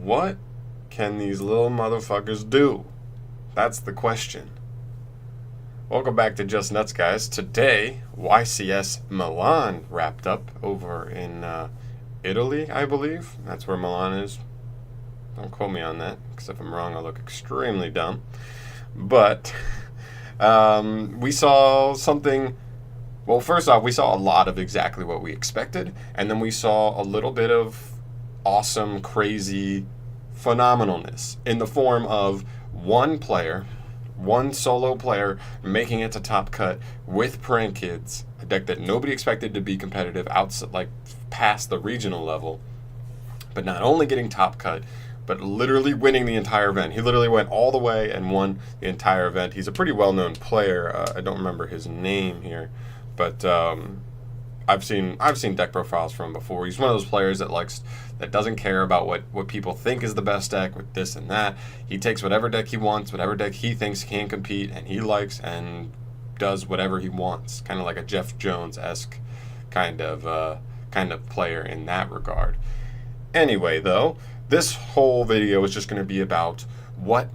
What can these little motherfuckers do? That's the question. Welcome back to Just Nuts, guys. Today, YCS Milan wrapped up over in Italy, I believe. That's where Milan is. Don't quote me on that, because if I'm wrong, I'll look extremely dumb. But we saw something. Well, first off, we saw a lot of exactly what we expected, and then we saw a little bit of awesome, crazy phenomenalness in the form of one solo player making it to top cut with Prank Kids, a deck that nobody expected to be competitive outside, like past the regional level, but not only getting top cut, but literally winning the entire event. He literally went all the way and won the entire event. He's a pretty well-known player. I don't remember his name here, but I've seen deck profiles from him before. He's one of those players that doesn't care about what people think is the best deck with this and that. He takes whatever deck he wants, whatever deck he thinks can compete and he likes, and does whatever he wants. Kind of like a Jeff Jones-esque kind of player in that regard. Anyway, though, this whole video is just going to be about what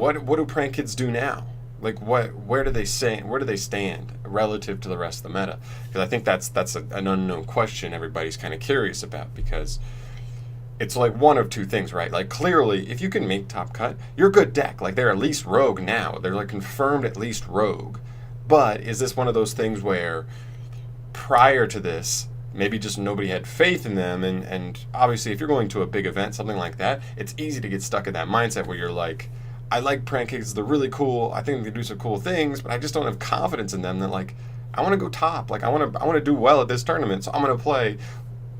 do Prank Kids do now? Like where do they stand relative to the rest of the meta? Because I think that's an unknown question everybody's kind of curious about, because it's like one of two things, right? Like clearly, if you can make top cut, you're a good deck. Like they're at least rogue now. They're like confirmed at least rogue. But is this one of those things where prior to this, maybe just nobody had faith in them, and obviously if you're going to a big event, something like that, it's easy to get stuck in that mindset where you're like, I like Prank Kids, they're really cool, I think they do some cool things, but I just don't have confidence in them that like, I want to go top, like I want to do well at this tournament, so I'm going to play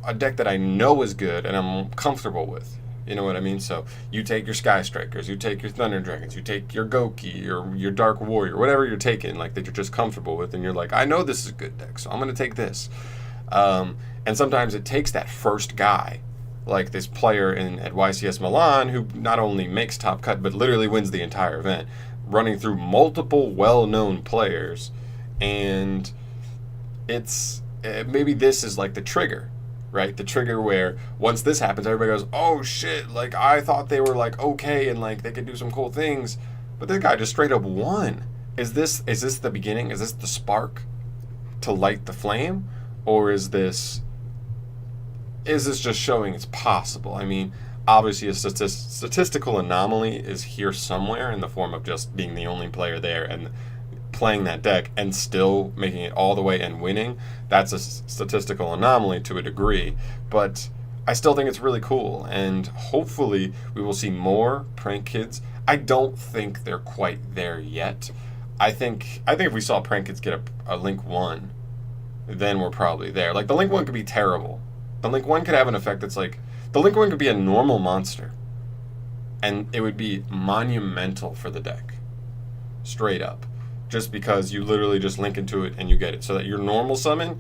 a deck that I know is good and I'm comfortable with. You know what I mean? So you take your Sky Strikers, you take your Thunder Dragons, you take your Goki, your Dark Warrior, whatever you're taking, like that you're just comfortable with, and you're like, I know this is a good deck, so I'm going to take this. And sometimes it takes that first guy, like this player at YCS Milan, who not only makes top cut, but literally wins the entire event, running through multiple well-known players. And maybe this is like the trigger, right? The trigger where once this happens, everybody goes, oh shit, like I thought they were like okay and like they could do some cool things, but this guy just straight up won. Is this the beginning? Is this the spark to light the flame? Or is this just showing it's possible? I mean, obviously a statistical anomaly is here somewhere in the form of just being the only player there and playing that deck and still making it all the way and winning. That's a statistical anomaly to a degree, but I still think it's really cool, and hopefully we will see more Prank Kids. I don't think they're quite there yet. I think if we saw Prank Kids get a Link 1, then we're probably there. Like, the Link 1 could be terrible. The Link 1 could have an effect that's like, the Link 1 could be a normal monster, and it would be monumental for the deck. Straight up. Just because you literally just link into it and you get it. So that your normal summon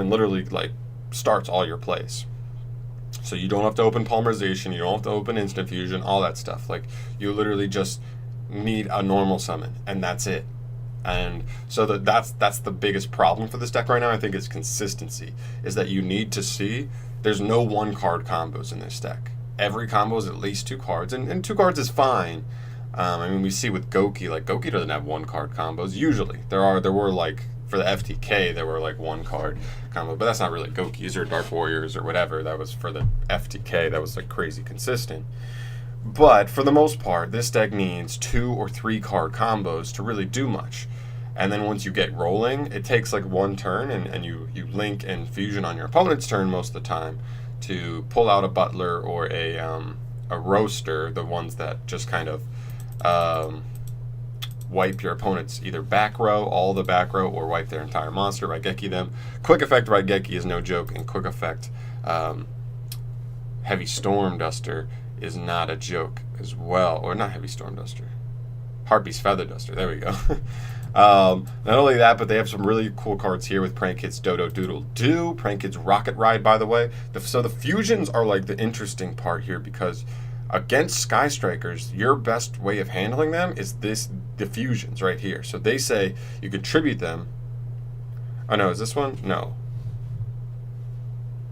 literally, like, starts all your plays. So you don't have to open Polymerization, you don't have to open Instant Fusion, all that stuff. Like, you literally just need a normal summon, and that's it. And so that's the biggest problem for this deck right now, I think, is consistency. Is that you need to see there's no one card combos in this deck. Every combo is at least 2 cards, and 2 cards is fine. I mean, we see with Goki, like Goki doesn't have 1 card combos usually. There were like for the FTK there were like 1 card combo, but that's not really Gokis or Dark Warriors or whatever. That was for the FTK. That was like crazy consistent. But for the most part, this deck needs 2 or 3 card combos to really do much. And then once you get rolling, it takes like 1 turn, and you link and fusion on your opponent's turn most of the time to pull out a Butler or a Roaster, the ones that just kind of wipe your opponent's either back row, all the back row, or wipe their entire monster, Raigeki them. Quick Effect Raigeki is no joke, and Quick Effect Heavy Storm Duster is not a joke as well. Or not Heavy Storm Duster. Harpy's Feather Duster. There we go. Not only that, but they have some really cool cards here with Prank Kids Dodo Doodle Doo, Prank Kids Rocket Ride, by the way. So the fusions are like the interesting part here, because against Sky Strikers, your best way of handling them is the fusions right here. So they say you contribute them. Oh no, is this one? No.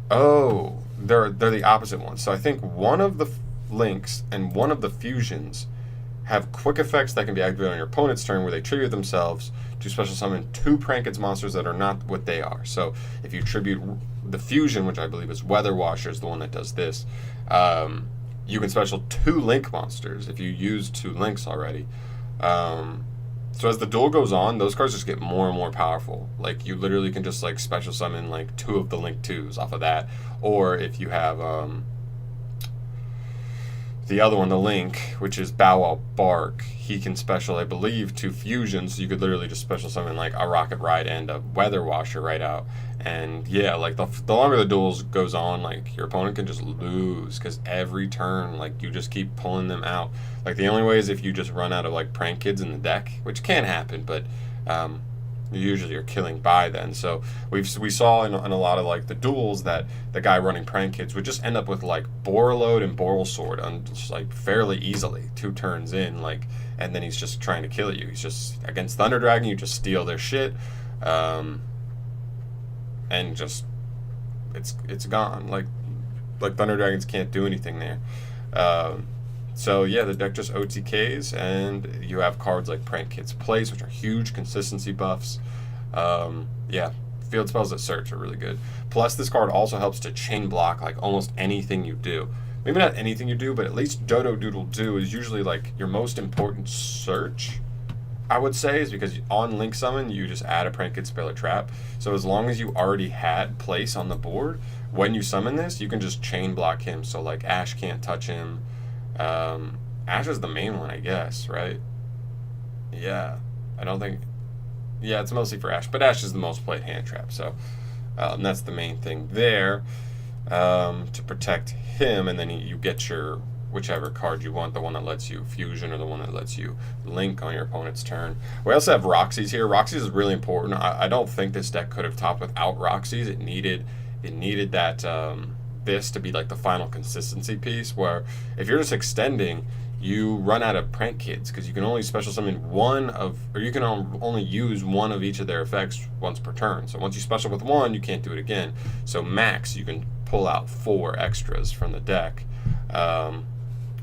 Oh, they're the opposite ones. So I think one of the links and one of the fusions have quick effects that can be activated on your opponent's turn, where they tribute themselves to special summon 2 Prankets monsters that are not what they are. So if you tribute the fusion, which I believe is Weather Washer, is the one that does this, you can special 2 Link monsters if you use 2 Links already. So as the duel goes on, those cards just get more and more powerful. Like, you literally can just like special summon like 2 of the Link 2s off of that. Or if you have the other one, the Link, which is Bow Wow Bark, he can special, I believe, 2 fusions, so you could literally just special summon like a Rocket Ride and a Weather Washer right out. And yeah, like the longer the duels goes on, like your opponent can just lose, because every turn, like, you just keep pulling them out. Like, the only way is if you just run out of like Prank Kids in the deck, which can happen, but usually you're killing by then. So we saw in a lot of like the duels that the guy running Prank Kids would just end up with like Borreload and Borrelsword on just like fairly easily 2 turns in, like, and then he's just trying to kill you. He's just against Thunder Dragon, you just steal their shit, and just it's gone. Like Thunder Dragons can't do anything there. So yeah, the deck just OTKs, and you have cards like Prank Kids Place, which are huge consistency buffs. Yeah, field spells that search are really good. Plus, this card also helps to chain block like almost anything you do. Maybe not anything you do, but at least Dodo Doodle Do is usually like your most important search, I would say, is because on Link Summon, you just add a Prank Kid Spell or Trap. So as long as you already had Place on the board, when you summon this, you can just chain block him. So like Ash can't touch him. Ash is the main one, I guess, right? Yeah, I don't think... Yeah, it's mostly for Ash, but Ash is the most played hand trap, so that's the main thing there, to protect him, and then you get your whichever card you want, the one that lets you fusion or the one that lets you link on your opponent's turn. We also have Roxy's here. Roxy's is really important. I don't think this deck could have topped without Roxy's. It needed that this to be like the final consistency piece, where if you're just extending, you run out of Prank Kids, because you can only special summon one of, or you can only use one of each of their effects once per turn. So once you special with one, you can't do it again. So max, you can pull out 4 extras from the deck,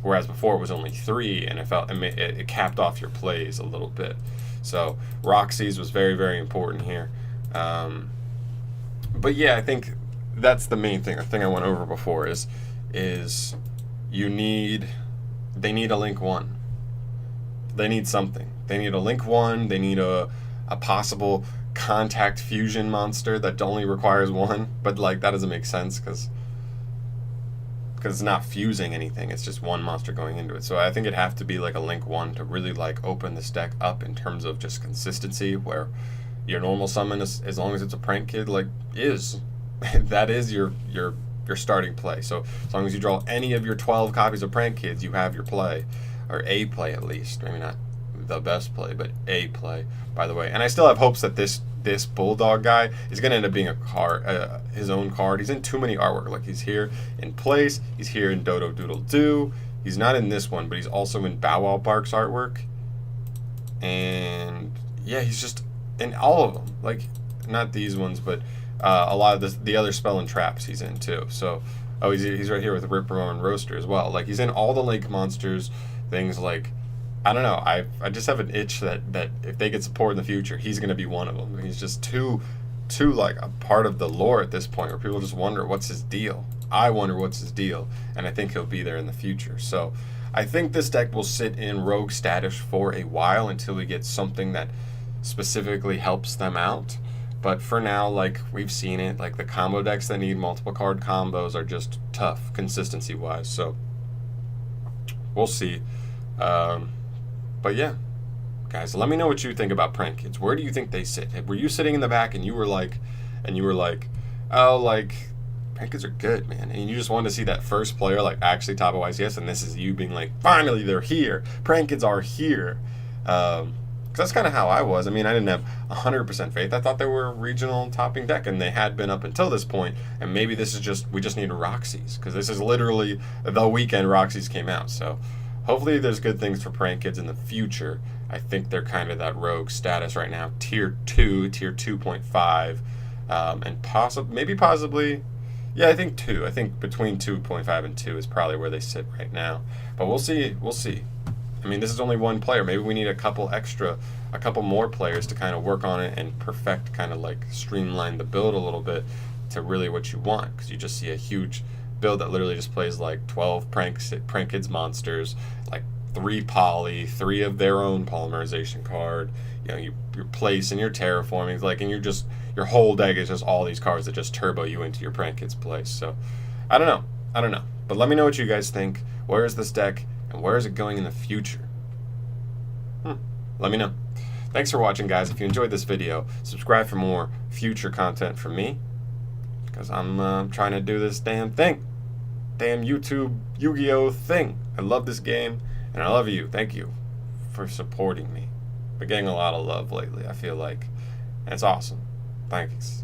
whereas before it was only 3, and it capped off your plays a little bit. So Roxy's was very, very important here. But yeah, I think that's the main thing. The thing I went over before is they need a Link 1. They need something. They need a Link 1. They need a possible Contact Fusion monster that only requires 1. But like, that doesn't make sense, because it's not fusing anything. It's just 1 monster going into it. So I think it'd have to be like a Link 1 to really like open this deck up in terms of just consistency, where your normal summon, as long as it's a Prank Kid, like, that is your starting play. So as long as you draw any of your 12 copies of Prank Kids, you have your play, or a play at least. Maybe not the best play, but a play, by the way. And I still have hopes that this Bulldog guy is going to end up being a card, his own card. He's in too many artwork. Like, he's here in Place, he's here in Dodo Doodle Do, he's not in this one, but he's also in Bow Wow Bark's artwork. And yeah, he's just in all of them. Like, not these ones, but a lot of the other Spell and Traps he's in too. So, he's right here with Rip Roaring Roaster as well. Like, he's in all the Link monsters, things like, I don't know, I just have an itch that if they get support in the future, he's going to be one of them. He's just too like a part of the lore at this point, where people just wonder what's his deal. I wonder what's his deal, and I think he'll be there in the future. So I think this deck will sit in rogue status for a while until we get something that specifically helps them out. But for now, like, we've seen it, like, the combo decks that need multiple card combos are just tough consistency wise. So we'll see. But yeah, guys, let me know what you think about Prank Kids. Where do you think they sit? Were you sitting in the back and you were like, oh, like, Prank Kids are good, man, and you just wanted to see that first player like actually top of YCS, and this is you being like, finally they're here. Prank Kids are here. Because that's kind of how I was. I mean, I didn't have 100% faith. I thought they were a regional topping deck, and they had been up until this point. And maybe this is just, we just need Roxy's, because this is literally the weekend Roxy's came out. So hopefully there's good things for Prank Kids in the future. I think they're kind of that rogue status right now, tier 2, tier 2.5, and possibly Yeah, I think 2. I think between 2.5 and 2 is probably where they sit right now. But we'll see. We'll see. I mean, this is only one player. Maybe we need a couple more players to kind of work on it and perfect, kind of like streamline the build a little bit to really what you want. Because you just see a huge build that literally just plays like 12 prank kids monsters, like 3 poly, 3 of their own polymerization card. You know, your place and your terraforming, like, and your whole deck is just all these cards that just turbo you into your prank kids place. So, I don't know. But let me know what you guys think. Where is this deck, and where is it going in the future? Let me know. Thanks for watching, guys. If you enjoyed this video, subscribe for more future content from me, because I'm trying to do this damn YouTube Yu-Gi-Oh thing. I love this game, and I love you. Thank you for supporting me. Been getting a lot of love lately, I feel like. And it's awesome. Thanks.